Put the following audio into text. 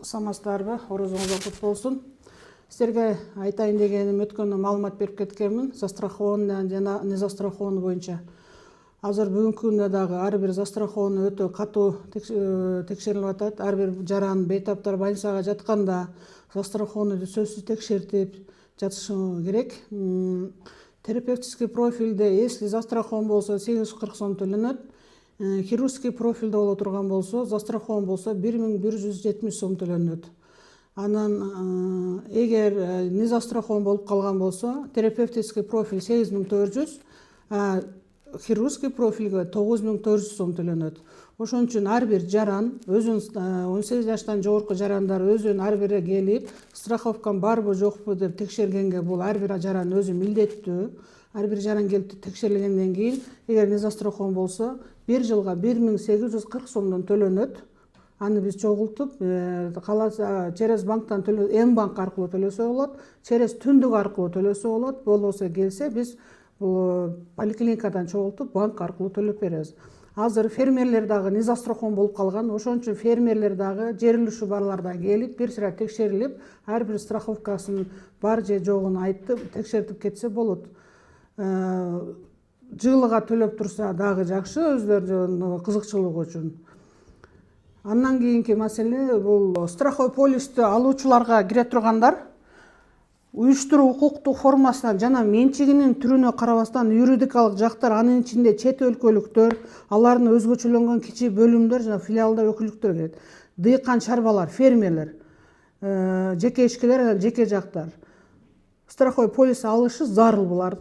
Самастарбы, орозуңуз кут болсун. Сіздерге айтайын дегенім өткөндө маалымат берип кеткенмин застрахование жана незастрахование боюнча. Азыр бүгүнкү күндө дагы ар бир застрахование өтө катуу текшерилип атат. Ар бир жаран бейтаптар больницага жатканда застрахованиеди сөзсүз текшертип жатышы керек. Терапевтический профилде, если застрахован болсо 840 сом төлөнөт. Хирургический профилде боло турган болсо, застрахован болсо 1170 сом төлөнөт. Анан эгер не застрахован болуп калган болсо, терапевтический профиль 8400, хирургический профилге 9400 сом төлөнөт. Ошон үчүн ар бир жаран өзүнүн 18 жаштан жогорку жарандар өзүнүн ар бири келип, страховкам барбы жокпу деп текшергенге бул ар бир жаран өзү милдеттүү. Ар бир жаран келип текшерилгенден кийин, эгер не застрахован болсо, бир жылга 1840 сомдон төлөнөт. Аны биз чогултуп, каласа через банктан М-банк аркылуу төлөсө болот, через түндүк аркылуу төлөсө болот. Болбосо келсе биз бул поликлиникадан чогултуп банк аркылуу төлөп беребиз. Азыр фермерлер дагы не застрахован болуп калган. Ошон үчүн фермерлер дагы жерилишүү барлар да келип, бир сыра текшерилип, ар бир страховкасынын бар же жогун айтып, текшертип кетсе болот. Жылыга төлөп турса дагы жакшы, өздөрүнүн кызыкчылыгы үчүн. Андан кийинки маселе бул страховой полистти алуучуларга кире тургандар уюштуруу укуктук формасына жана менчигинин түрүнө карабастан юридикалык жактар, анын ичинде чет өлкөлүктөр, алардын өзгөчөлөнгөн кичи бөлүмдөр жана филиалдар өкүлдүктөр кирет. Дыйкан чарбалар, фермерлер, жеке ишкерлер, жеке жактар страховой полис алышы зарыл булар.